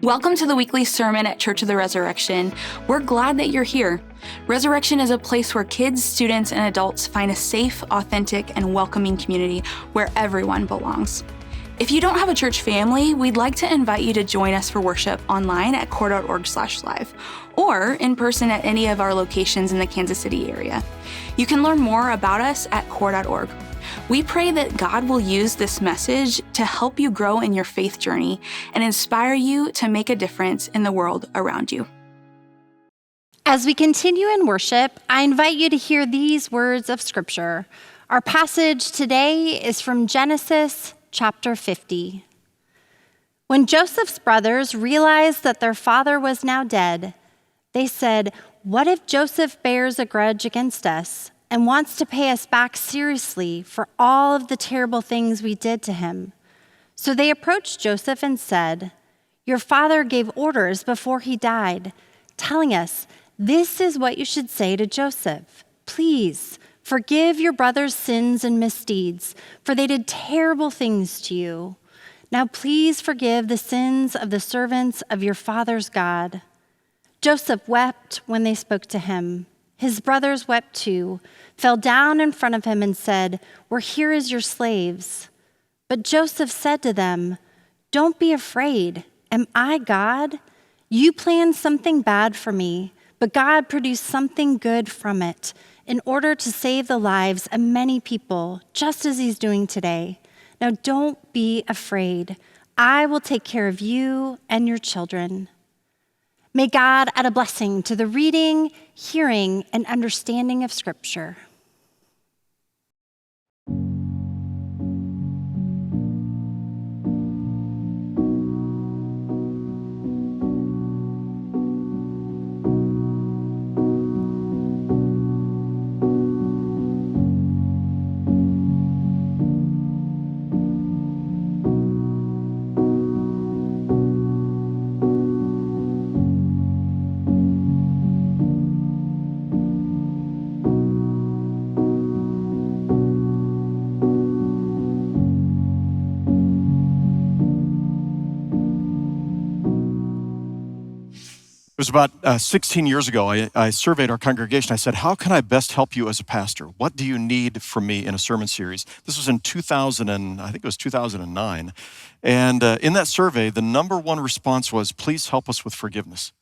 Welcome to the weekly sermon at Church of the Resurrection. We're glad that you're here. Resurrection is a place where kids, students, and adults find a safe, authentic, and welcoming community where everyone belongs. If you don't have a church family, we'd like to invite you to join us for worship online at core.org/live or in person at any of our locations in the Kansas City area. You can learn more about us at core.org. We pray that God will use this message to help you grow in your faith journey and inspire you to make a difference in the world around you. As we continue in worship, I invite you to hear these words of Scripture. Our passage today is from Genesis chapter 50. When Joseph's brothers realized that their father was now dead, they said, "What if Joseph bears a grudge against us and wants to pay us back seriously for all of the terrible things we did to him?" So they approached Joseph and said, "Your father gave orders before he died, telling us, 'This is what you should say to Joseph. Please forgive your brother's sins and misdeeds, for they did terrible things to you. Now please forgive the sins of the servants of your father's God.' Joseph wept when they spoke to him. His brothers wept too, fell down in front of him and said, 'We're here as your slaves.' But Joseph said to them, 'Don't be afraid. Am I God? You planned something bad for me, but God produced something good from it in order to save the lives of many people, just as he's doing today. Now don't be afraid. I will take care of you and your children.'" May God add a blessing to the reading, hearing, and understanding of Scripture. It was about 16 years ago, I surveyed our congregation. I said, "How can I best help you as a pastor? What do you need from me in a sermon series?" This was in 2009. And in that survey, the number one response was, "Please help us with forgiveness."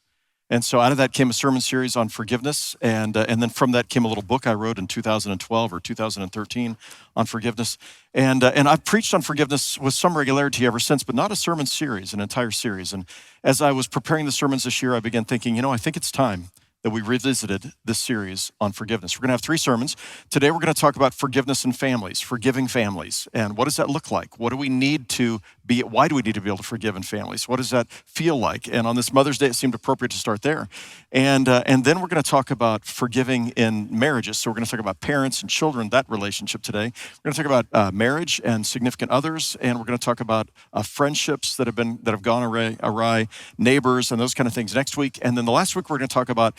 And so out of that came a sermon series on forgiveness, and then from that came a little book I wrote in 2012 or 2013 on forgiveness. And I've preached on forgiveness with some regularity ever since, but not a sermon series, an entire series. And as I was preparing the sermons this year, I began thinking, I think it's time that we revisited this series on forgiveness. We're going to have 3 sermons. Today we're going to talk about forgiveness in families, forgiving families, and what does that look like? What do we need to be? Why do we need to be able to forgive in families? What does that feel like? And on this Mother's Day, it seemed appropriate to start there. And then we're going to talk about forgiving in marriages. So we're going to talk about parents and children, that relationship today. We're going to talk about marriage and significant others, and we're going to talk about friendships that have gone awry, neighbors, and those kind of things next week. And then the last week, we're going to talk about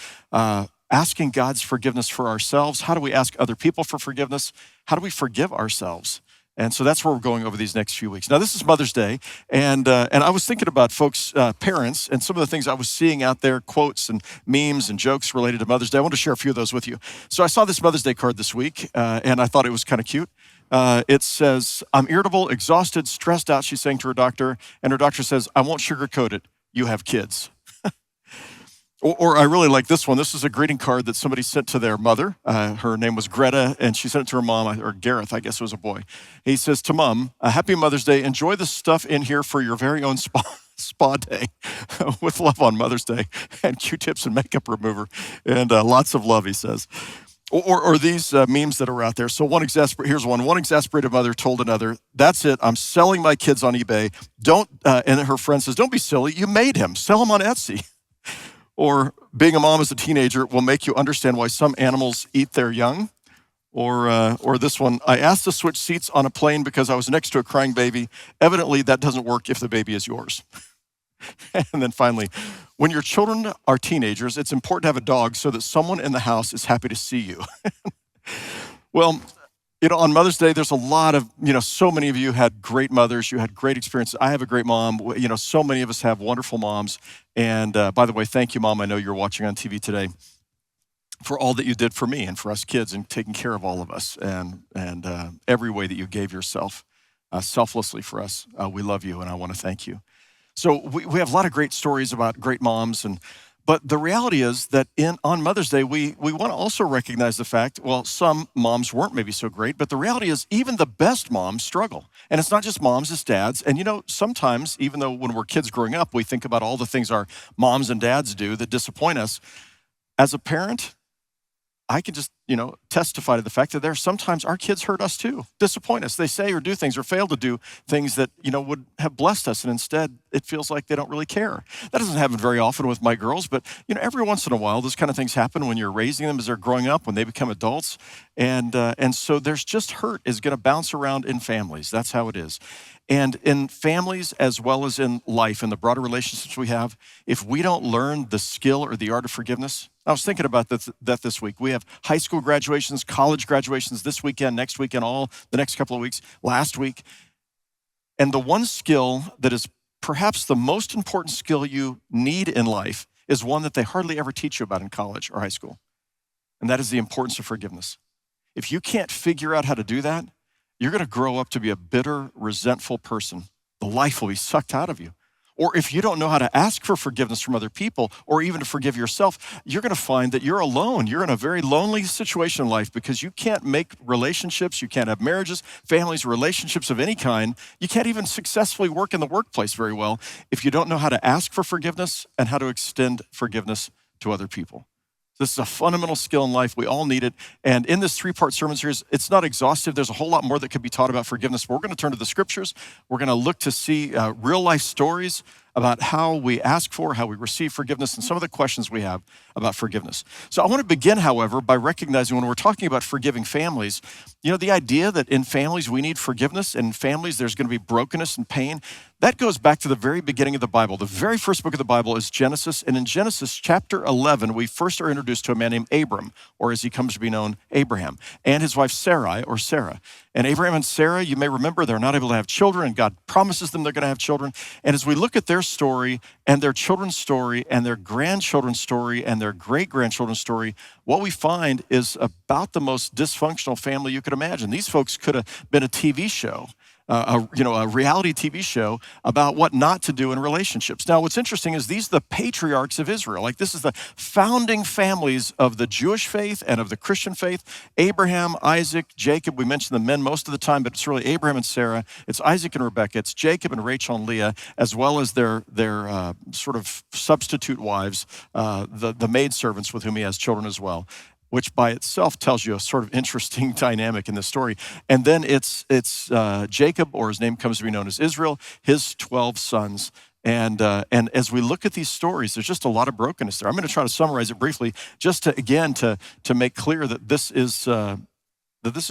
asking God's forgiveness for ourselves. How do we ask other people for forgiveness? How do we forgive ourselves? And so that's where we're going over these next few weeks. Now, this is Mother's Day, and I was thinking about folks, parents, and some of the things I was seeing out there, quotes and memes and jokes related to Mother's Day. I want to share a few of those with you. So I saw this Mother's Day card this week, and I thought it was kind of cute. It says, "I'm irritable, exhausted, stressed out," she's saying to her doctor, and her doctor says, "I won't sugarcoat it. You have kids." Or I really like this one. This is a greeting card that somebody sent to their mother. Her name was Greta, and she sent it to her mom, or Gareth, I guess it was a boy. He says to Mom, "Happy Mother's Day. Enjoy the stuff in here for your very own spa day. With love on Mother's Day, and Q-tips and makeup remover, and lots of love," he says. Or these memes that are out there. So here's one. One exasperated mother told another, "That's it. I'm selling my kids on eBay. And her friend says, "Don't be silly. You made him. Sell him on Etsy." Or being a mom as a teenager will make you understand why some animals eat their young. Or this one, "I asked to switch seats on a plane because I was next to a crying baby. Evidently, that doesn't work if the baby is yours." And then finally, "When your children are teenagers, it's important to have a dog so that someone in the house is happy to see you." Well, On Mother's Day, there's a lot of, so many of you had great mothers. You had great experiences. I have a great mom. So many of us have wonderful moms. And by the way, thank you, Mom. I know you're watching on TV today for all that you did for me and for us kids and taking care of all of us and every way that you gave yourself selflessly for us. We love you, and I want to thank you. So we have a lot of great stories about great moms, but the reality is that on Mother's Day, we want to also recognize the fact, well, some moms weren't maybe so great, but the reality is even the best moms struggle. And it's not just moms, it's dads. And sometimes, even though when we're kids growing up, we think about all the things our moms and dads do that disappoint us, as a parent, I can just, testify to the fact that sometimes our kids hurt us too, disappoint us. They say or do things or fail to do things that, would have blessed us. And instead, it feels like they don't really care. That doesn't happen very often with my girls, but, every once in a while, those kind of things happen when you're raising them as they're growing up, when they become adults. And so there's just hurt is going to bounce around in families. That's how it is. And in families, as well as in life, in the broader relationships we have, if we don't learn the skill or the art of forgiveness, I was thinking about that this week. We have high school graduations, college graduations this weekend, next weekend, all the next couple of weeks, last week. And the one skill that is perhaps the most important skill you need in life is one that they hardly ever teach you about in college or high school. And that is the importance of forgiveness. If you can't figure out how to do that, you're going to grow up to be a bitter, resentful person. The life will be sucked out of you. Or if you don't know how to ask for forgiveness from other people or even to forgive yourself, you're going to find that you're alone. You're in a very lonely situation in life because you can't make relationships. You can't have marriages, families, relationships of any kind. You can't even successfully work in the workplace very well if you don't know how to ask for forgiveness and how to extend forgiveness to other people. This is a fundamental skill in life. We all need it. And in this 3-part sermon series, it's not exhaustive. There's a whole lot more that could be taught about forgiveness. But we're going to turn to the scriptures. We're going to look to see real life stories about how we ask for, how we receive forgiveness, and some of the questions we have about forgiveness. So I want to begin, however, by recognizing when we're talking about forgiving families, the idea that in families we need forgiveness, and in families there's going to be brokenness and pain, that goes back to the very beginning of the Bible. The very first book of the Bible is Genesis, and in Genesis chapter 11, we first are introduced to a man named Abram, or as he comes to be known, Abraham, and his wife Sarai, or Sarah. And Abraham and Sarah, you may remember, they're not able to have children, and God promises them they're going to have children. And as we look at their story and their children's story and their grandchildren's story and their great-grandchildren's story, what we find is about the most dysfunctional family you could imagine. These folks could have been a TV show. A reality TV show about what not to do in relationships. Now, what's interesting is these are the patriarchs of Israel. Like, this is the founding families of the Jewish faith and of the Christian faith. Abraham, Isaac, Jacob. We mention the men most of the time, but it's really Abraham and Sarah. It's Isaac and Rebekah. It's Jacob and Rachel and Leah, as well as their sort of substitute wives, the maidservants with whom he has children as well, which by itself tells you a sort of interesting dynamic in the story. And then it's Jacob, or his name comes to be known as Israel, his 12 sons. And as we look at these stories, there's just a lot of brokenness there. I'm going to try to summarize it briefly, just to make clear that this is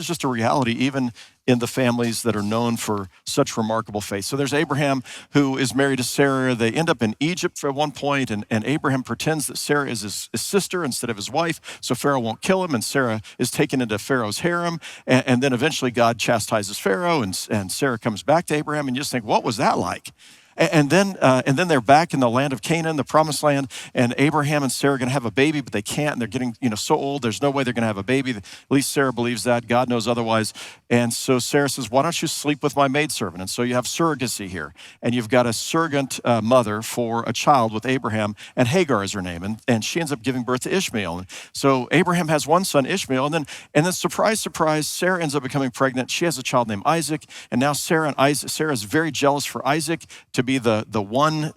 just a reality, even in the families that are known for such remarkable faith. So there's Abraham, who is married to Sarah. They end up in Egypt at one point, and Abraham pretends that Sarah is his sister instead of his wife, so Pharaoh won't kill him, and Sarah is taken into Pharaoh's harem, and then eventually God chastises Pharaoh, and Sarah comes back to Abraham, and you just think, what was that like? And then they're back in the land of Canaan, the promised land, and Abraham and Sarah are going to have a baby, but they can't, and they're getting so old, there's no way they're going to have a baby. At least Sarah believes that. God knows otherwise. And so Sarah says, why don't you sleep with my maidservant? And so you have surrogacy here, and you've got a surrogate mother for a child with Abraham, and Hagar is her name, and she ends up giving birth to Ishmael. And so Abraham has one son, Ishmael, and then surprise, surprise, Sarah ends up becoming pregnant. She has a child named Isaac, and now Sarah is very jealous for Isaac to be the one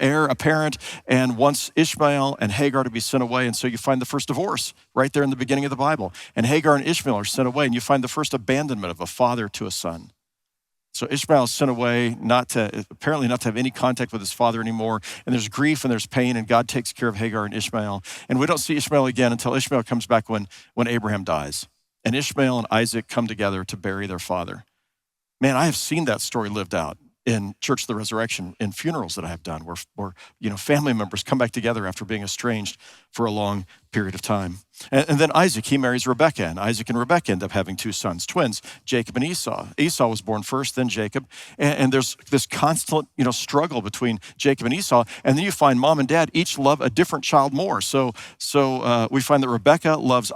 heir apparent, and wants Ishmael and Hagar to be sent away. And so you find the first divorce right there in the beginning of the Bible. And Hagar and Ishmael are sent away, and you find the first abandonment of a father to a son. So Ishmael is sent away, apparently not to have any contact with his father anymore. And there's grief and there's pain, and God takes care of Hagar and Ishmael. And we don't see Ishmael again until Ishmael comes back when Abraham dies. And Ishmael and Isaac come together to bury their father. Man, I have seen that story lived out in Church of the Resurrection, in funerals that I have done, where family members come back together after being estranged for a long period of time. And then Isaac, he marries Rebekah, and Isaac and Rebekah end up having two sons, twins, Jacob and Esau. Esau was born first, then Jacob. And there's this constant, struggle between Jacob and Esau. And then you find mom and dad each love a different child more. So we find that Rebekah loves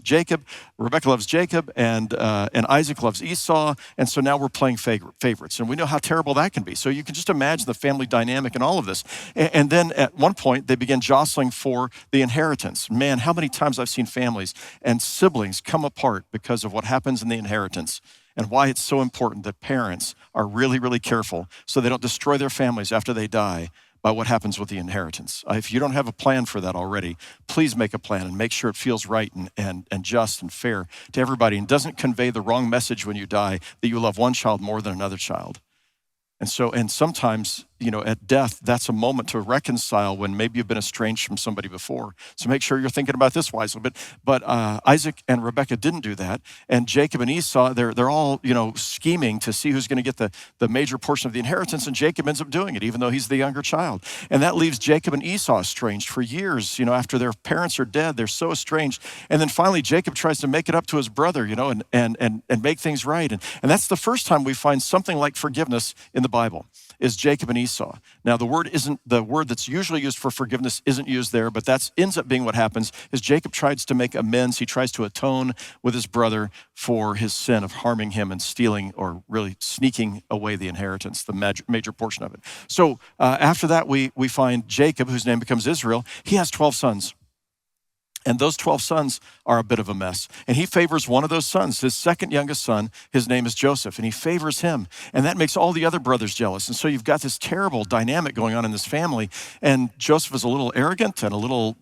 Jacob. Rebekah loves Jacob, and Isaac loves Esau. And so now we're playing favorites. And we know how terrible that can be. So you can just imagine the family dynamic and all of this. And then at one point, they begin jostling for the inheritance. Man, how many times I've seen families and siblings come apart because of what happens in the inheritance, and why it's so important that parents are really, really careful so they don't destroy their families after they die by what happens with the inheritance. If you don't have a plan for that already, please make a plan and make sure it feels right and just and fair to everybody, and doesn't convey the wrong message when you die that you love one child more than another child. And sometimes, at death, that's a moment to reconcile when maybe you've been estranged from somebody before. So make sure you're thinking about this wisely. But Isaac and Rebekah didn't do that. And Jacob and Esau, they're all, scheming to see who's going to get the major portion of the inheritance. And Jacob ends up doing it, even though he's the younger child. And that leaves Jacob and Esau estranged for years. After their parents are dead, they're so estranged. And then finally, Jacob tries to make it up to his brother, and make things right. And that's the first time we find something like forgiveness in the Bible, is Jacob and Esau. Now, the word that's usually used for forgiveness isn't used there, but that ends up being what happens, is Jacob tries to make amends. He tries to atone with his brother for his sin of harming him and stealing, or really sneaking away the inheritance, the major portion of it. So after that, we find Jacob, whose name becomes Israel. He has 12 sons. And those 12 sons are a bit of a mess. And he favors one of those sons, his second youngest son. His name is Joseph, and he favors him. And that makes all the other brothers jealous. And so you've got this terrible dynamic going on in this family. And Joseph is a little arrogant and a little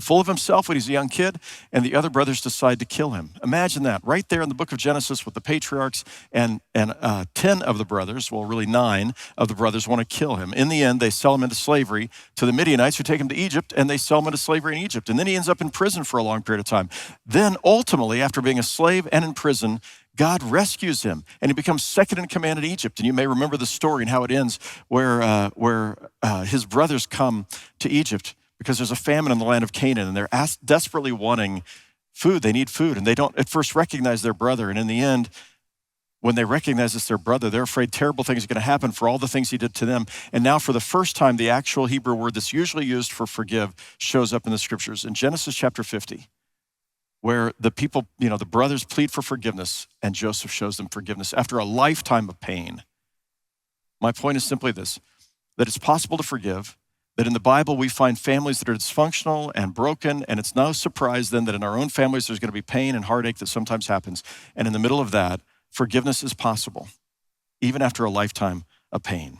full of himself when he's a young kid. And the other brothers decide to kill him. Imagine that, right there in the book of Genesis with the patriarchs, and 10 of the brothers, well, really 9 of the brothers, want to kill him. In the end, they sell him into slavery to the Midianites, who take him to Egypt, and they sell him into slavery in Egypt. And then he ends up in prison for a long period of time. Then ultimately, after being a slave and in prison, God rescues him, and he becomes second in command in Egypt. And you may remember the story and how it ends, where his brothers come to Egypt because there's a famine in the land of Canaan, and they're desperately wanting food. They need food, and they don't at first recognize their brother. And in the end, when they recognize it's their brother, they're afraid terrible things are going to happen for all the things he did to them. And now for the first time, the actual Hebrew word that's usually used for forgive shows up in the scriptures in Genesis chapter 50, where the people, the brothers plead for forgiveness, and Joseph shows them forgiveness after a lifetime of pain. My point is simply this, that it's possible to forgive, that in the Bible we find families that are dysfunctional and broken, and it's no surprise then that in our own families there's going to be pain and heartache that sometimes happens. And in the middle of that, forgiveness is possible, even after a lifetime of pain.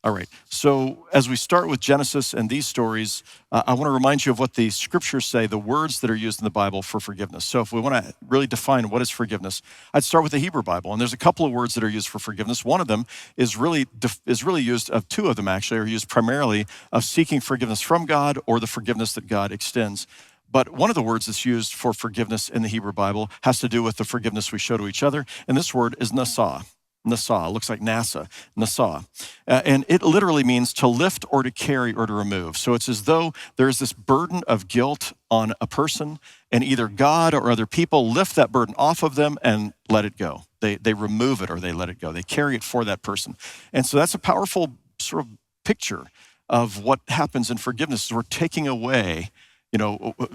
All right, so as we start with Genesis and these stories, I want to remind you of what the scriptures say, the words that are used in the Bible for forgiveness. So if we want to really define what is forgiveness, I'd start with the Hebrew Bible. And there's a couple of words that are used for forgiveness. One of them is really used, two of them actually are used primarily of seeking forgiveness from God, or the forgiveness that God extends. But one of the words that's used for forgiveness in the Hebrew Bible has to do with the forgiveness we show to each other. And this word is nasa. Nasa, looks like NASA, nasa. And it literally means to lift or to carry or to remove. So it's as though there's this burden of guilt on a person, and either God or other people lift that burden off of them and let it go. They remove it, or they let it go. They carry it for that person. And so that's a powerful sort of picture of what happens in forgiveness, is we're taking away,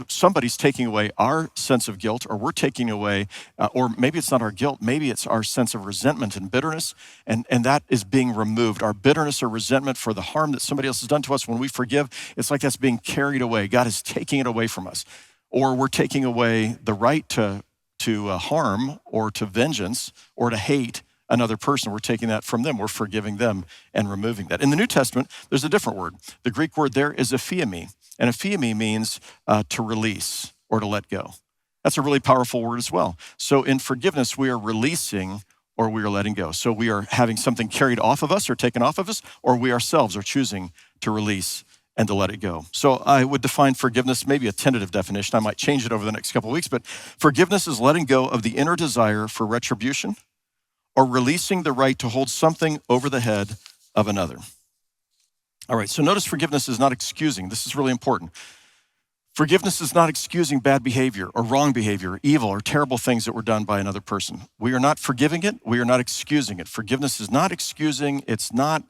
somebody's taking away our sense of guilt, or we're taking away, or maybe it's not our guilt, maybe it's our sense of resentment and bitterness, and that is being removed. Our bitterness or resentment for the harm that somebody else has done to us, when we forgive, it's like that's being carried away. God is taking it away from us. Or we're taking away the right to harm, or to vengeance, or to hate another person. We're taking that from them. We're forgiving them and removing that. In the New Testament, there's a different word. The Greek word there is aphiemi. And aphiemi means to release or to let go. That's a really powerful word as well. So in forgiveness, we are releasing or we are letting go. So we are having something carried off of us or taken off of us, or we ourselves are choosing to release and to let it go. So I would define forgiveness, maybe a tentative definition. I might change it over the next couple of weeks, but forgiveness is letting go of the inner desire for retribution, or releasing the right to hold something over the head of another. All right, so notice forgiveness is not excusing. This is really important. Forgiveness is not excusing bad behavior or wrong behavior, or evil or terrible things that were done by another person. We are not forgiving it. We are not excusing it. Forgiveness is not excusing. It's not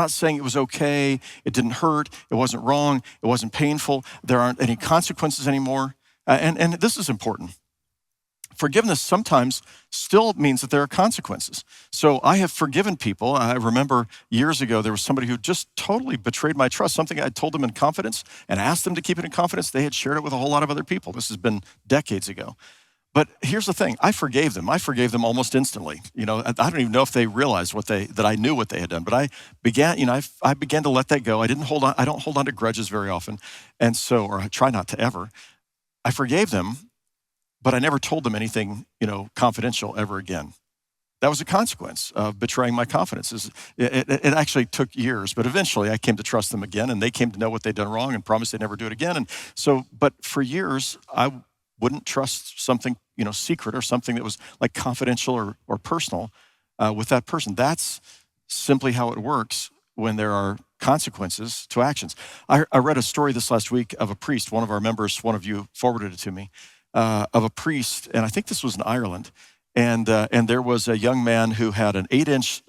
saying it was okay, it didn't hurt, it wasn't wrong, it wasn't painful, there aren't any consequences anymore. And this is important. Forgiveness sometimes still means that there are consequences. So I have forgiven people. I remember years ago, there was somebody who just totally betrayed my trust. Something I told them in confidence and asked them to keep it in confidence. They had shared it with a whole lot of other people. This has been decades ago. But here's the thing, I forgave them. I forgave them almost instantly. I don't even know if they realized that I knew what they had done. But I began to let that go. I don't hold on to grudges very often. And so, or I try not to ever. I forgave them, but I never told them anything, confidential ever again. That was a consequence of betraying my confidence. It actually took years, but eventually I came to trust them again, and they came to know what they'd done wrong and promised they'd never do it again. And so, but for years, I wouldn't trust something, secret or something that was like confidential or personal with that person. That's simply how it works when there are consequences to actions. I read a story this last week of a priest. One of our members, one of you forwarded it to me, of a priest, and I think this was in Ireland. And there was a young man who had an 8-inch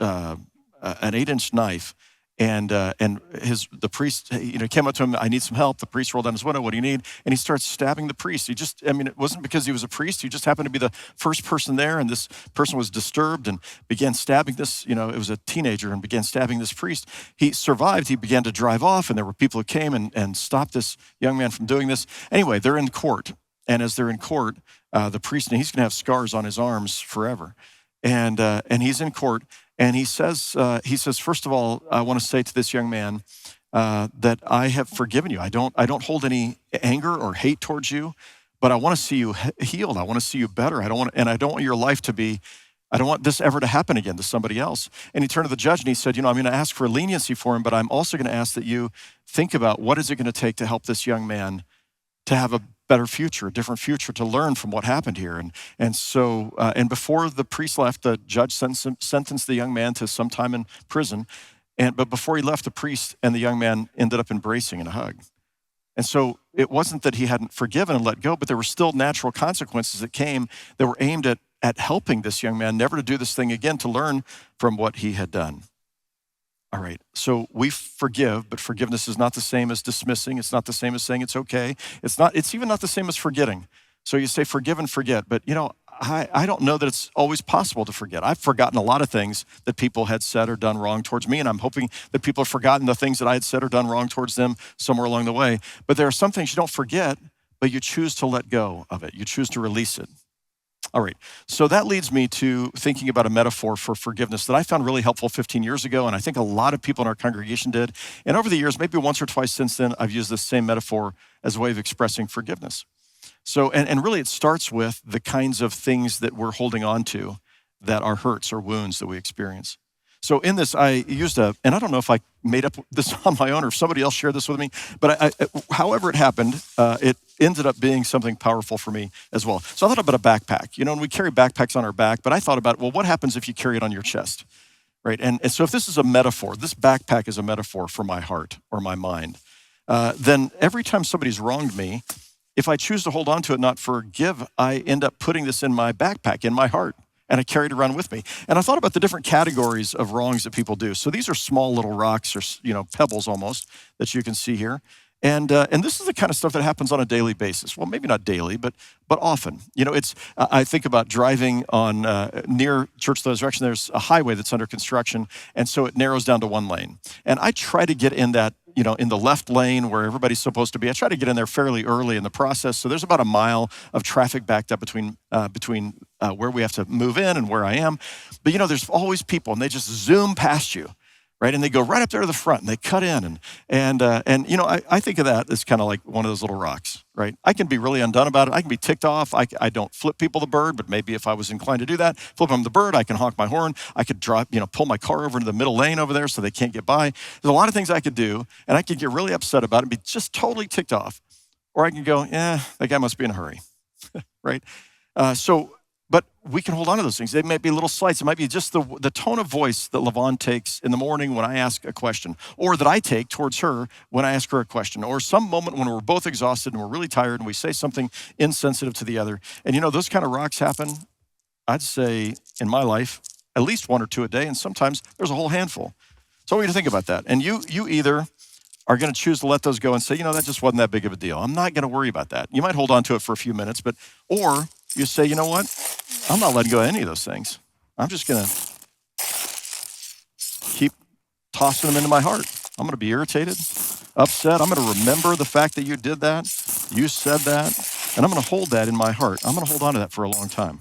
knife, and the priest, came up to him. I need some help. The priest rolled down his window. What do you need? And he starts stabbing the priest. It wasn't because he was a priest. He just happened to be the first person there, and this person was disturbed and began stabbing this. It was a teenager, and began stabbing this priest. He survived. He began to drive off, and there were people who came and stopped this young man from doing this. Anyway, they're in court, and as they're in court, the priest, and he's going to have scars on his arms forever, and he's in court. And he says, first of all, I want to say to this young man that I have forgiven you. I don't hold any anger or hate towards you, but I want to see you healed. I want to see you better. I don't want your life to be, I don't want this ever to happen again to somebody else. And he turned to the judge and he said, I'm going to ask for leniency for him, but I'm also going to ask that you think about what is it going to take to help this young man to have a better future, a different future, to learn from what happened here. And so before the priest left, the judge sentenced the young man to some time in prison. But before he left, the priest and the young man ended up embracing in a hug. And so it wasn't that he hadn't forgiven and let go, but there were still natural consequences that came that were aimed at helping this young man never to do this thing again, to learn from what he had done. All right, so we forgive, but forgiveness is not the same as dismissing. It's not the same as saying it's okay. It's even not the same as forgetting. So you say forgive and forget, but I don't know that it's always possible to forget. I've forgotten a lot of things that people had said or done wrong towards me, and I'm hoping that people have forgotten the things that I had said or done wrong towards them somewhere along the way. But there are some things you don't forget, but you choose to let go of it. You choose to release it. All right, so that leads me to thinking about a metaphor for forgiveness that I found really helpful 15 years ago, and I think a lot of people in our congregation did. And over the years, maybe once or twice since then, I've used this same metaphor as a way of expressing forgiveness. So, and really it starts with the kinds of things that we're holding on to that are hurts or wounds that we experience. So in this, I used and I don't know if I made up this on my own or if somebody else shared this with me, but however it happened, it ended up being something powerful for me as well. So I thought about a backpack, and we carry backpacks on our back, but I thought about, well, what happens if you carry it on your chest, right? And so if this is a metaphor, this backpack is a metaphor for my heart or my mind, then every time somebody's wronged me, if I choose to hold on to it, not forgive, I end up putting this in my backpack, in my heart. And I carried it around with me. And I thought about the different categories of wrongs that people do. So these are small little rocks or pebbles almost that you can see here. And this is the kind of stuff that happens on a daily basis. Well, maybe not daily, but often. I think about driving on near Church of the Resurrection. There's a highway that's under construction, and so it narrows down to one lane. And I try to get in that, in the left lane where everybody's supposed to be. I try to get in there fairly early in the process. So there's about a mile of traffic backed up between where we have to move in and where I am. But there's always people, and they just zoom past you. Right, and they go right up there to the front, and they cut in, and I think of that as kind of like one of those little rocks, right? I can be really undone about it. I can be ticked off. I don't flip people the bird, but maybe if I was inclined to do that, flip them the bird, I can honk my horn. I could drive, pull my car over into the middle lane over there so they can't get by. There's a lot of things I could do, and I could get really upset about it and be just totally ticked off, or I can go, that guy must be in a hurry, right? So But we can hold on to those things. They might be little slights. It might be just the tone of voice that LaVon takes in the morning when I ask a question, or that I take towards her when I ask her a question, or some moment when we're both exhausted and we're really tired and we say something insensitive to the other. And those kind of rocks happen, I'd say, in my life, at least one or two a day, and sometimes there's a whole handful. So I want you to think about that. And you either are going to choose to let those go and say, that just wasn't that big of a deal. I'm not going to worry about that. You might hold on to it for a few minutes, or you say, you know what? I'm not letting go of any of those things. I'm just going to keep tossing them into my heart. I'm going to be irritated, upset. I'm going to remember the fact that you did that, you said that, and I'm going to hold that in my heart. I'm going to hold on to that for a long time.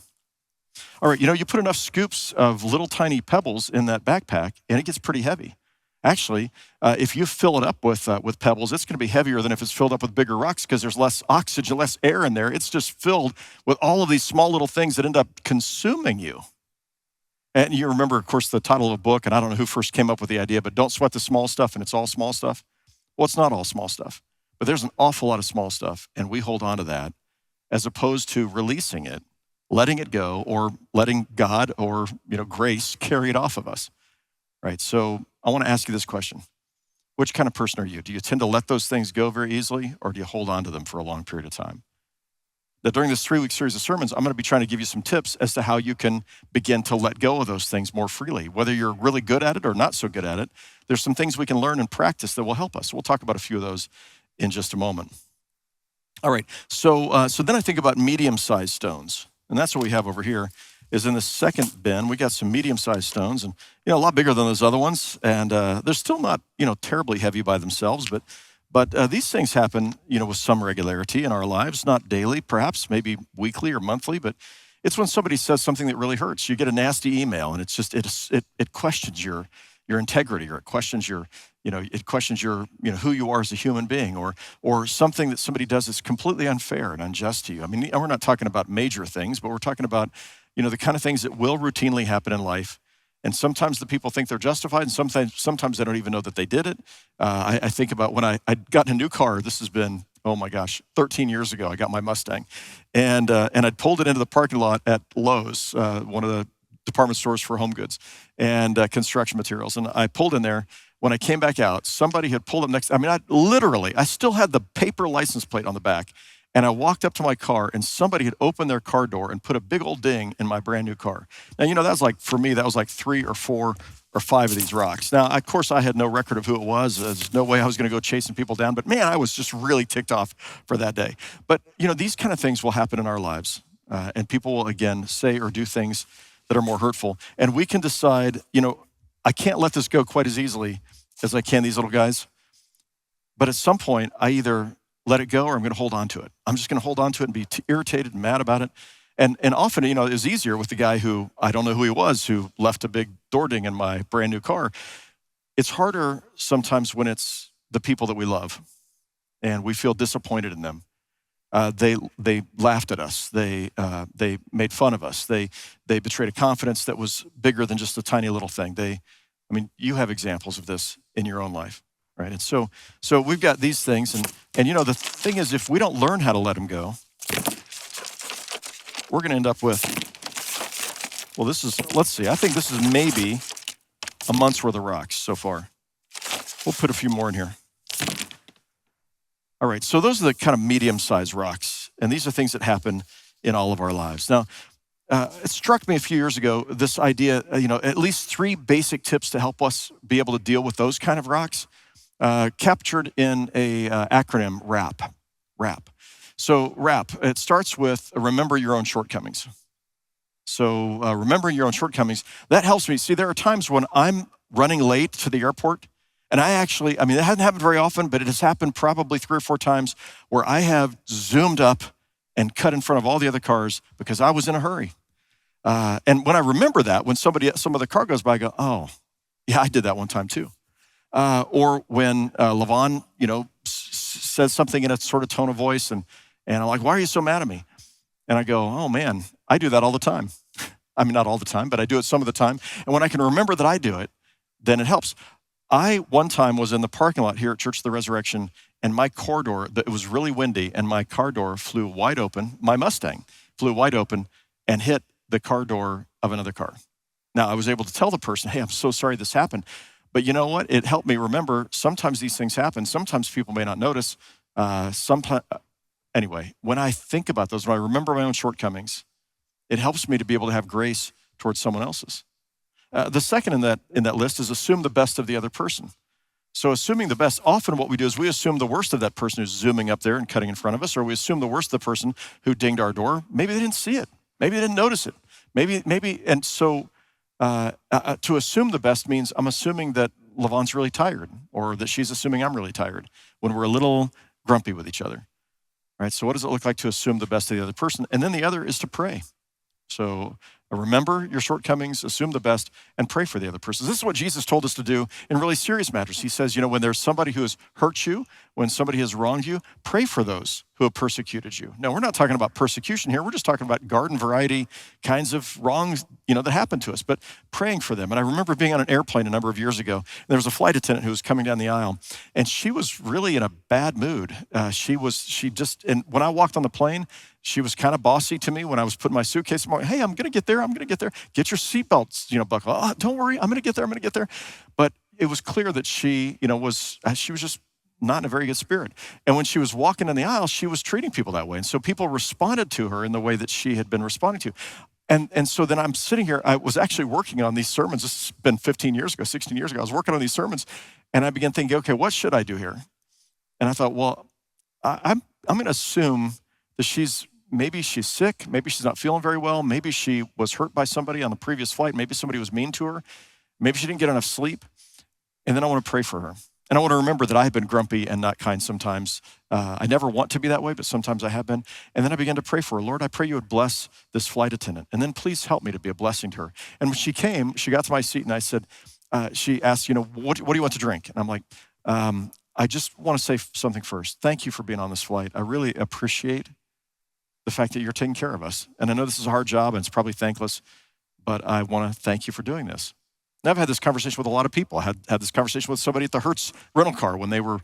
All right, you put enough scoops of little tiny pebbles in that backpack, and it gets pretty heavy. Actually, if you fill it up with pebbles, it's going to be heavier than if it's filled up with bigger rocks because there's less oxygen, less air in there. It's just filled with all of these small little things that end up consuming you. And you remember, of course, the title of a book, and I don't know who first came up with the idea, but don't sweat the small stuff, and it's all small stuff. Well, it's not all small stuff, but there's an awful lot of small stuff, and we hold on to that as opposed to releasing it, letting it go, or letting God or grace carry it off of us. Right? So I want to ask you this question. Which kind of person are you? Do you tend to let those things go very easily, or do you hold on to them for a long period of time? That during this 3-week series of sermons, I'm going to be trying to give you some tips as to how you can begin to let go of those things more freely. Whether you're really good at it or not so good at it, there's some things we can learn and practice that will help us. We'll talk about a few of those in just a moment. All right, so then I think about medium-sized stones, and that's what we have over here. Is in the second bin. We got some medium-sized stones, and a lot bigger than those other ones, and they're still not terribly heavy by themselves, but these things happen with some regularity in our lives, not daily, perhaps maybe weekly or monthly, but it's when somebody says something that really hurts. You get a nasty email, and it's just it questions your integrity, or it questions your who you are as a human being, or something that somebody does that's completely unfair and unjust to you. I mean, we're not talking about major things, but we're talking about the kind of things that will routinely happen in life. And sometimes the people think they're justified, and sometimes they don't even know that they did it. I think about when I'd gotten a new car. This has been, 13 years ago. I got my Mustang. And I'd pulled it into the parking lot at Lowe's, one of the department stores for home goods and construction materials. And I pulled in there. When I came back out, somebody had pulled up next. I still had the paper license plate on the back. And I walked up to my car, and somebody had opened their car door and put a big old ding in my brand new car. Now, that was like, for me, that was like 3 or 4 or 5 of these rocks. Now, of course, I had no record of who it was. There's no way I was going to go chasing people down. But man, I was just really ticked off for that day. But, these kind of things will happen in our lives. And people will, again, say or do things that are more hurtful. And we can decide, I can't let this go quite as easily as I can these little guys. But at some point, I either let it go, or I'm going to hold on to it. I'm just going to hold on to it and be irritated and mad about it. And often, it was easier with the guy who, I don't know who he was, who left a big door ding in my brand new car. It's harder sometimes when it's the people that we love and we feel disappointed in them. They laughed at us. They made fun of us. They betrayed a confidence that was bigger than just a tiny little thing. You have examples of this in your own life. Right, and so we've got these things, and the thing is, if we don't learn how to let them go, we're going to end up with, let's see, I think this is maybe a month's worth of rocks so far. We'll put a few more in here. All right, so those are the kind of medium-sized rocks, and these are things that happen in all of our lives. Now, it struck me a few years ago, this idea, at least 3 basic tips to help us be able to deal with those kind of rocks. Captured in a acronym, RAP. So RAP, it starts with remember your own shortcomings. So remembering your own shortcomings, that helps me. See, there are times when I'm running late to the airport, and it hasn't happened very often, but it has happened probably 3 or 4 times where I have zoomed up and cut in front of all the other cars because I was in a hurry. And when I remember that, when some other car goes by, I go, oh, yeah, I did that one time too. Or when LaVon, says something in a sort of tone of voice, and I'm like, why are you so mad at me? And I go, oh man, I do that all the time. Not all the time, but I do it some of the time. And when I can remember that I do it, then it helps. I, one time, was in the parking lot here at Church of the Resurrection, and my car door, it was really windy, and my car door flew wide open. My Mustang flew wide open and hit the car door of another car. Now, I was able to tell the person, hey, I'm so sorry this happened. But you know what? It helped me remember sometimes these things happen. Sometimes people may not notice. Anyway, when I think about those, when I remember my own shortcomings, it helps me to be able to have grace towards someone else's. The second in that list is assume the best of the other person. So assuming the best, often what we do is we assume the worst of that person who's zooming up there and cutting in front of us, or we assume the worst of the person who dinged our door. Maybe they didn't see it. Maybe they didn't notice it. And so to assume the best means I'm assuming that Lavon's really tired, or that she's assuming I'm really tired when we're a little grumpy with each other. Right? So what does it look like to assume the best of the other person? And then the other is to pray. So remember your shortcomings, assume the best, and pray for the other person. This is what Jesus told us to do in really serious matters. He says, when there's somebody who has hurt you, when somebody has wronged you, pray for those who have persecuted you. No, we're not talking about persecution here. We're just talking about garden variety kinds of wrongs, that happened to us, but praying for them. And I remember being on an airplane a number of years ago, and there was a flight attendant who was coming down the aisle, and she was really in a bad mood. And when I walked on the plane, she was kind of bossy to me when I was putting my suitcase. I'm like, hey, I'm going to get there. Get your seatbelts, buckled. Oh, don't worry. I'm going to get there. But it was clear that she was just not in a very good spirit. And when she was walking in the aisle, she was treating people that way. And so people responded to her in the way that she had been responding to. And so then I'm sitting here. I was actually working on these sermons. This has been 16 years ago. I was working on these sermons. And I began thinking, okay, what should I do here? And I thought, well, I'm going to assume that maybe she's sick. Maybe she's not feeling very well. Maybe she was hurt by somebody on the previous flight. Maybe somebody was mean to her. Maybe she didn't get enough sleep. And then I want to pray for her. And I want to remember that I have been grumpy and not kind sometimes. I never want to be that way, but sometimes I have been. And then I began to pray for her. Lord, I pray you would bless this flight attendant. And then please help me to be a blessing to her. And when she came, she got to my seat and I said, she asked, what do you want to drink? And I'm like, I just want to say something first. Thank you for being on this flight. I really appreciate the fact that you're taking care of us. And I know this is a hard job and it's probably thankless, but I want to thank you for doing this. And I've had this conversation with a lot of people. I had this conversation with somebody at the Hertz rental car when they were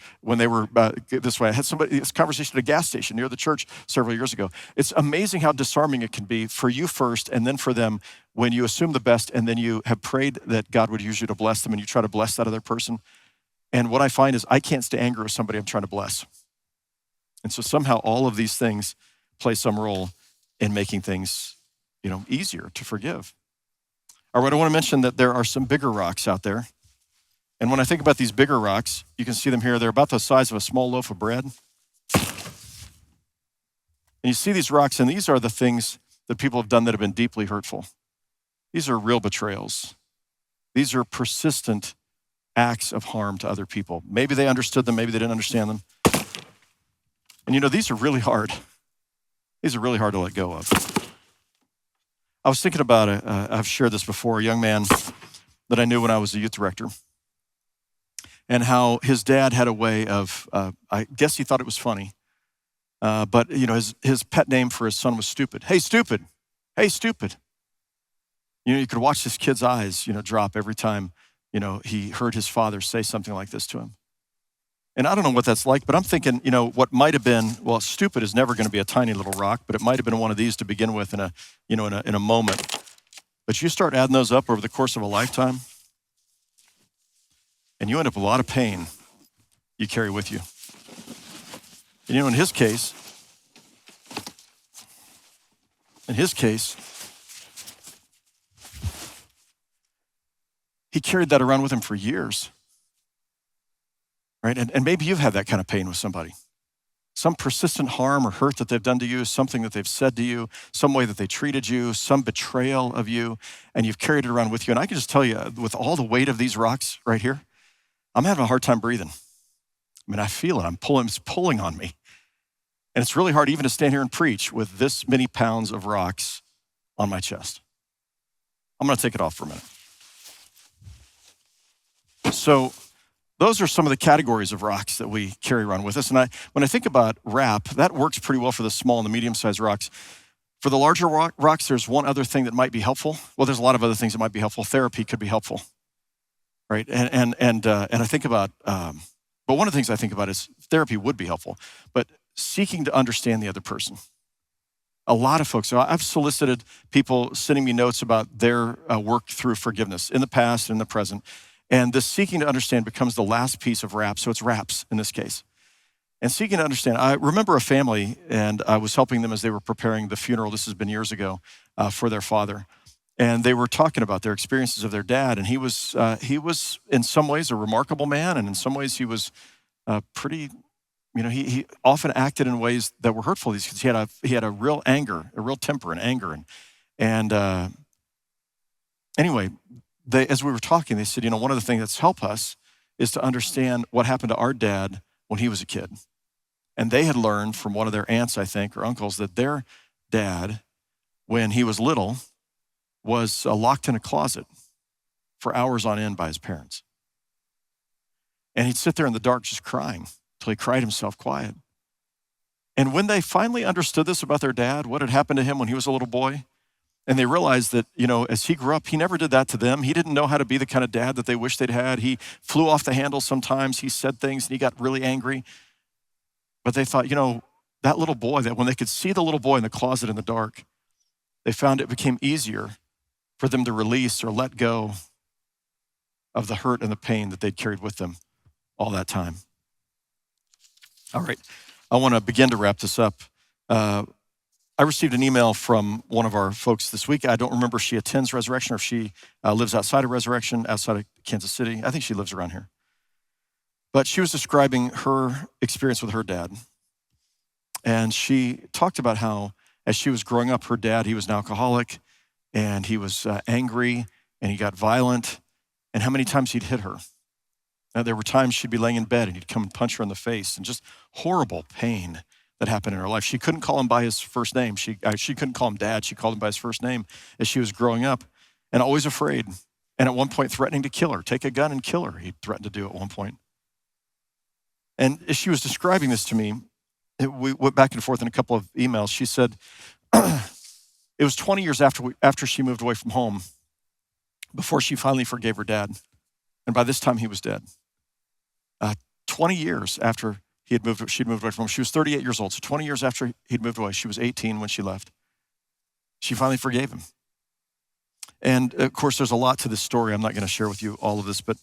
this way. I had this conversation at a gas station near the church several years ago. It's amazing how disarming it can be for you first and then for them when you assume the best and then you have prayed that God would use you to bless them and you try to bless that other person. And what I find is I can't stay angry with somebody I'm trying to bless. And so somehow all of these things play some role in making things, easier to forgive. All right, I want to mention that there are some bigger rocks out there. And when I think about these bigger rocks, you can see them here. They're about the size of a small loaf of bread. And you see these rocks, and these are the things that people have done that have been deeply hurtful. These are real betrayals. These are persistent acts of harm to other people. Maybe they understood them, maybe they didn't understand them. And these are really hard. These are really hard to let go of. I was thinking about it. I've shared this before, a young man that I knew when I was a youth director, and how his dad had a way of, I guess he thought it was funny, but his pet name for his son was Stupid. Hey, Stupid. Hey, Stupid. You could watch this kid's eyes, drop every time, he heard his father say something like this to him. And I don't know what that's like, but I'm thinking, what might have been, Stupid is never going to be a tiny little rock, but it might have been one of these to begin with in a moment. But you start adding those up over the course of a lifetime, and you end up with a lot of pain you carry with you. And in his case, he carried that around with him for years. Right? And maybe you've had that kind of pain with somebody. Some persistent harm or hurt that they've done to you, something that they've said to you, some way that they treated you, some betrayal of you, and you've carried it around with you. And I can just tell you, with all the weight of these rocks right here, I'm having a hard time breathing. I feel it. It's pulling on me. And it's really hard even to stand here and preach with this many pounds of rocks on my chest. I'm going to take it off for a minute. So those are some of the categories of rocks that we carry around with us. And when I think about wrap, that works pretty well for the small and the medium-sized rocks. For the larger rocks, there's one other thing that might be helpful. Well, there's a lot of other things that might be helpful. Therapy could be helpful, right? And I think about, but one of the things I think about is therapy would be helpful, but seeking to understand the other person. A lot of folks. So I've solicited people sending me notes about their work through forgiveness in the past and in the present. And this seeking to understand becomes the last piece of RAP. So it's RAPS in this case. And seeking to understand, I remember a family, and I was helping them as they were preparing the funeral. This has been years ago for their father. And they were talking about their experiences of their dad. And he was in some ways a remarkable man. And in some ways he was pretty, he often acted in ways that were hurtful. He had a real anger, a real temper and anger. And anyway, as we were talking, they said, one of the things that's helped us is to understand what happened to our dad when he was a kid. And they had learned from one of their aunts, I think, or uncles, that their dad, when he was little, was locked in a closet for hours on end by his parents. And he'd sit there in the dark just crying till he cried himself quiet. And when they finally understood this about their dad, what had happened to him when he was a little boy, and they realized that, as he grew up, he never did that to them. He didn't know how to be the kind of dad that they wished they'd had. He flew off the handle sometimes. He said things and he got really angry. But they thought, that little boy, that when they could see the little boy in the closet in the dark, they found it became easier for them to release or let go of the hurt and the pain that they'd carried with them all that time. All right, I want to begin to wrap this up. I received an email from one of our folks this week. I don't remember if she attends Resurrection or if she lives outside of Resurrection, outside of Kansas City. I think she lives around here. But she was describing her experience with her dad. And she talked about how, as she was growing up, her dad, he was an alcoholic, and he was angry, and he got violent, and how many times he'd hit her. Now, there were times she'd be laying in bed, and he'd come and punch her in the face, and just horrible pain that happened in her life. She couldn't call him by his first name. She couldn't call him dad. She called him by his first name as she was growing up, and always afraid. And at one point, threatening to kill her, take a gun and kill her. He threatened to do at one point. And as she was describing this to me, we went back and forth in a couple of emails. She said, it was 20 years after she moved away from home before she finally forgave her dad. And by this time, he was dead. 20 years after she'd moved away from home. She was 38 years old. So 20 years after he'd moved away, she was 18 when she left. She finally forgave him. And of course, there's a lot to this story. I'm not going to share with you all of this, but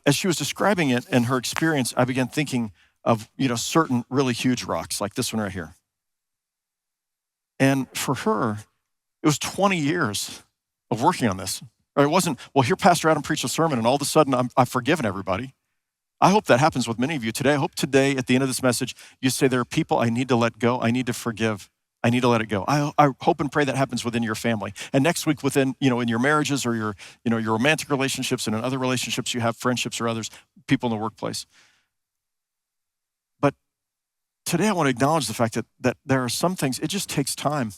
as she was describing it and her experience, I began thinking of, certain really huge rocks, like this one right here. And for her, it was 20 years of working on this. Or it wasn't, well, here Pastor Adam preached a sermon and all of a sudden I've forgiven everybody. I hope that happens with many of you today. I hope today at the end of this message, you say there are people I need to let go. I need to forgive. I need to let it go. I hope and pray that happens within your family. And next week within, in your marriages or your romantic relationships and in other relationships you have, friendships or others, people in the workplace. But today I want to acknowledge the fact that there are some things, it just takes time.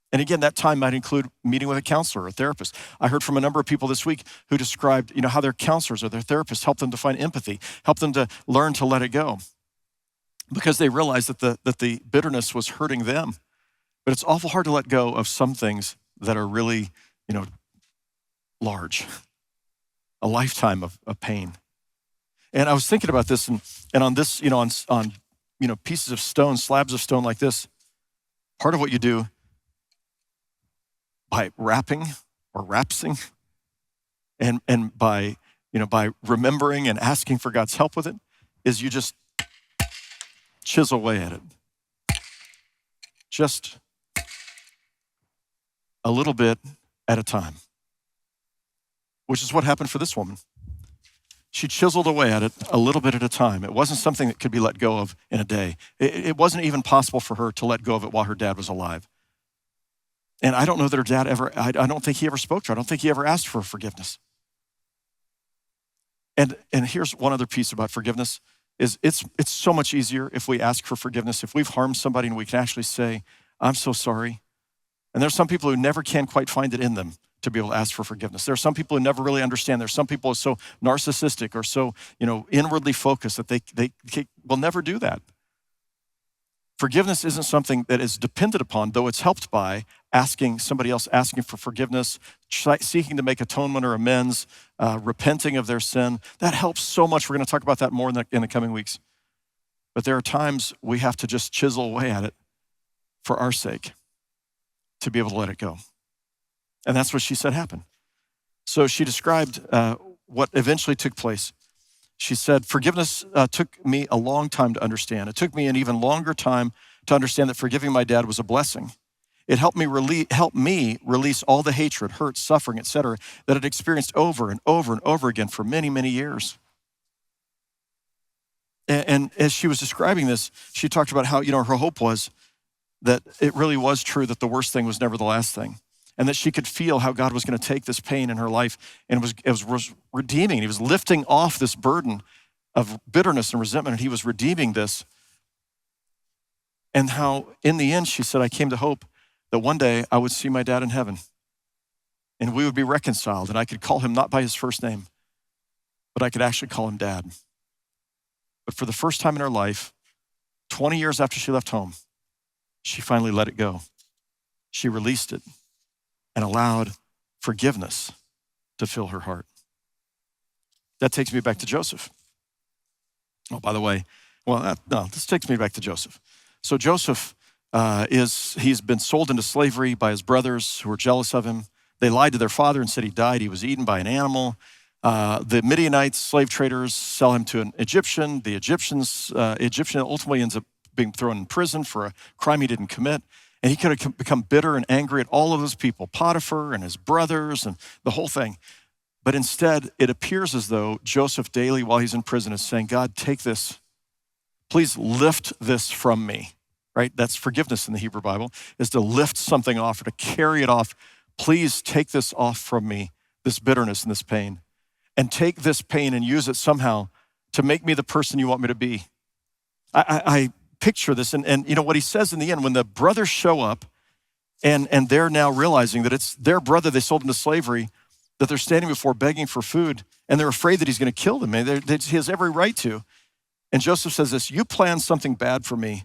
And again, that time might include meeting with a counselor or a therapist. I heard from a number of people this week who described, how their counselors or their therapists helped them to find empathy, helped them to learn to let it go, because they realized that the bitterness was hurting them. But it's awful hard to let go of some things that are really, large, a lifetime of pain. And I was thinking about this, and on this, on pieces of stone, slabs of stone like this, part of what you do by wrapping or rapsing and by remembering and asking for God's help with it is you just chisel away at it. Just a little bit at a time, which is what happened for this woman. She chiseled away at it a little bit at a time. It wasn't something that could be let go of in a day. It wasn't even possible for her to let go of it while her dad was alive. And I don't know that her dad I don't think he ever spoke to her. I don't think he ever asked for forgiveness. And here's one other piece about forgiveness is it's so much easier if we ask for forgiveness, if we've harmed somebody and we can actually say, I'm so sorry. And there's some people who never can quite find it in them to be able to ask for forgiveness. There are some people who never really understand. There's some people who are so narcissistic or so, inwardly focused that they will never do that. Forgiveness isn't something that is dependent upon, though it's helped by somebody else asking for forgiveness, seeking to make atonement or amends, repenting of their sin. That helps so much. We're going to talk about that more in the coming weeks. But there are times we have to just chisel away at it for our sake to be able to let it go. And that's what she said happened. So she described what eventually took place. She said, forgiveness took me a long time to understand. It took me an even longer time to understand that forgiving my dad was a blessing. It helped me release all the hatred, hurt, suffering, etc., that I'd experienced over and over and over again for many, many years. And as she was describing this, she talked about how, her hope was that it really was true that the worst thing was never the last thing, and that she could feel how God was going to take this pain in her life and it was redeeming. He was lifting off this burden of bitterness and resentment, and he was redeeming this. And how, in the end, she said, I came to hope that one day I would see my dad in heaven and we would be reconciled, and I could call him not by his first name, but I could actually call him Dad. But for the first time in her life, 20 years after she left home, she finally let it go. She released it and allowed forgiveness to fill her heart. That takes me back to Joseph. Oh, by the way, this takes me back to Joseph. So Joseph he's been sold into slavery by his brothers who were jealous of him. They lied to their father and said he died. He was eaten by an animal. The Midianites, slave traders, sell him to an Egyptian. The Egyptian ultimately ends up being thrown in prison for a crime he didn't commit. And he could have become bitter and angry at all of those people, Potiphar and his brothers and the whole thing. But instead, it appears as though Joseph daily, while he's in prison, is saying, God, take this. Please lift this from me, right? That's forgiveness in the Hebrew Bible, is to lift something off or to carry it off. Please take this off from me, this bitterness and this pain, and take this pain and use it somehow to make me the person you want me to be. I picture this, and what he says in the end, when the brothers show up and they're now realizing that it's their brother they sold into slavery, that they're standing before begging for food, and they're afraid that he's going to kill them. He has every right to. And Joseph says this, you planned something bad for me,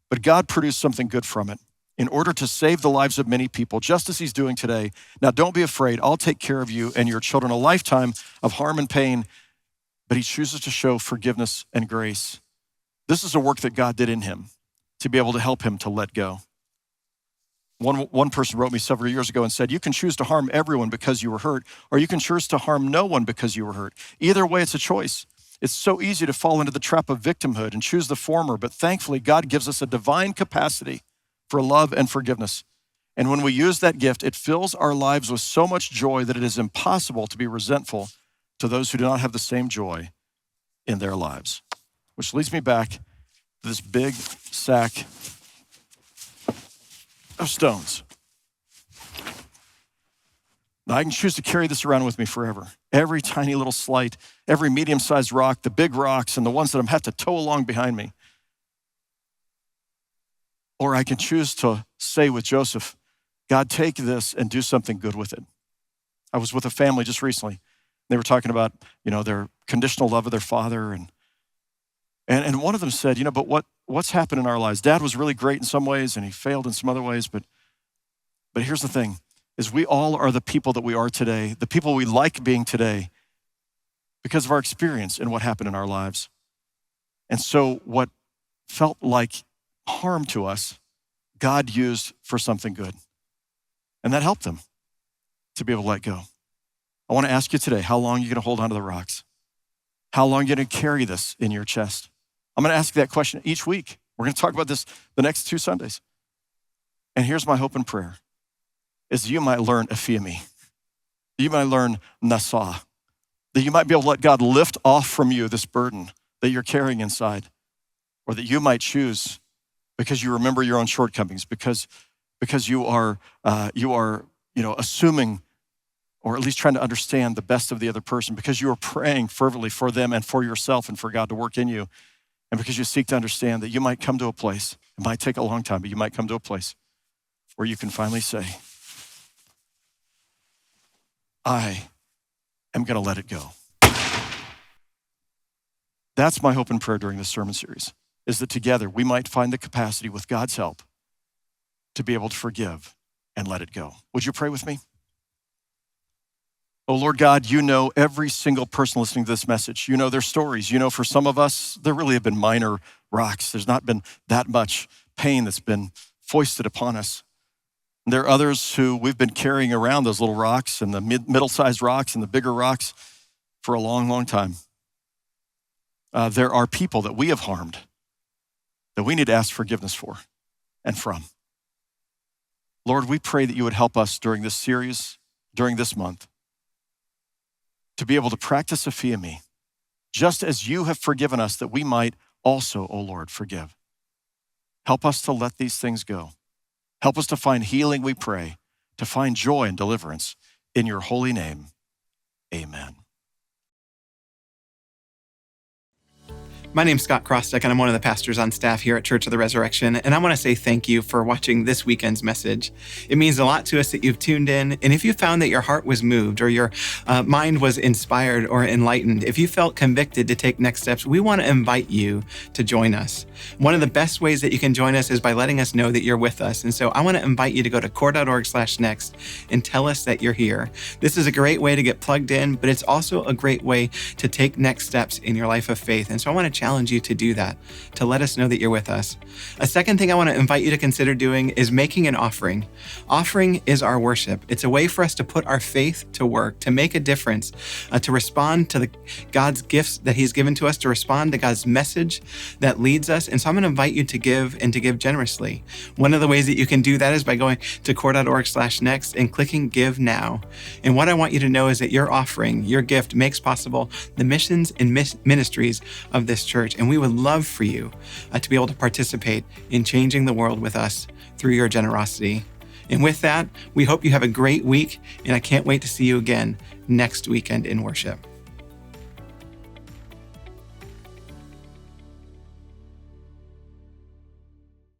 but God produced something good from it in order to save the lives of many people, just as he's doing today. Now, don't be afraid. I'll take care of you and your children, a lifetime of harm and pain. But he chooses to show forgiveness and grace. This is a work that God did in him to be able to help him to let go. One person wrote me several years ago and said, you can choose to harm everyone because you were hurt, or you can choose to harm no one because you were hurt. Either way, it's a choice. It's so easy to fall into the trap of victimhood and choose the former, but thankfully, God gives us a divine capacity for love and forgiveness. And when we use that gift, it fills our lives with so much joy that it is impossible to be resentful to those who do not have the same joy in their lives. Which leads me back to this big sack of stones. Now, I can choose to carry this around with me forever. Every tiny little slight, every medium-sized rock, the big rocks, and the ones that I'm have to tow along behind me. Or I can choose to say with Joseph, God, take this and do something good with it. I was with a family just recently. They were talking about, their conditional love of their father. And one of them said, but what's happened in our lives? Dad was really great in some ways and he failed in some other ways. But here's the thing, is we all are the people that we are today, the people we like being today because of our experience and what happened in our lives. And so what felt like harm to us, God used for something good. And that helped them to be able to let go. I want to ask you today, how long are you going to hold on to the rocks? How long are you going to carry this in your chest? I'm going to ask you that question each week. We're going to talk about this the next 2 Sundays. And here's my hope and prayer, is that you might learn aphiemi, that you might learn nasa, that you might be able to let God lift off from you this burden that you're carrying inside, or that you might choose, because you remember your own shortcomings, because you are assuming, or at least trying to understand the best of the other person, because you are praying fervently for them and for yourself and for God to work in you, and because you seek to understand that you might come to a place, it might take a long time, but you might come to a place where you can finally say, I am going to let it go. That's my hope and prayer during this sermon series, is that together we might find the capacity with God's help to be able to forgive and let it go. Would you pray with me? Oh, Lord God, you know every single person listening to this message. You know their stories. You know, for some of us, there really have been minor rocks. There's not been that much pain that's been foisted upon us. There are others who we've been carrying around those little rocks and the middle-sized rocks and the bigger rocks for a long, long time. There are people that we have harmed that we need to ask forgiveness for and from. Lord, we pray that you would help us during this series, during this month, to be able to practice aphiemi, just as you have forgiven us, that we might also, O Lord, forgive. Help us to let these things go. Help us to find healing, we pray, to find joy and deliverance. In your holy name, amen. My name's Scott Crosstick, and I'm one of the pastors on staff here at Church of the Resurrection, and I want to say thank you for watching this weekend's message. It means a lot to us that you've tuned in, and if you found that your heart was moved or your mind was inspired or enlightened, if you felt convicted to take next steps, we want to invite you to join us. One of the best ways that you can join us is by letting us know that you're with us, and so I want to invite you to go to core.org/next and tell us that you're here. This is a great way to get plugged in, but it's also a great way to take next steps in your life of faith, and so I want to challenge you to do that, to let us know that you're with us. A second thing I want to invite you to consider doing is making an offering. Offering is our worship. It's a way for us to put our faith to work, to make a difference, to respond to God's gifts that he's given to us, to respond to God's message that leads us. And so I'm going to invite you to give and to give generously. One of the ways that you can do that is by going to core.org/next and clicking Give Now. And what I want you to know is that your offering, your gift, makes possible the missions and ministries of this church. And we would love for you to be able to participate in changing the world with us through your generosity. And with that, we hope you have a great week, and I can't wait to see you again next weekend in worship.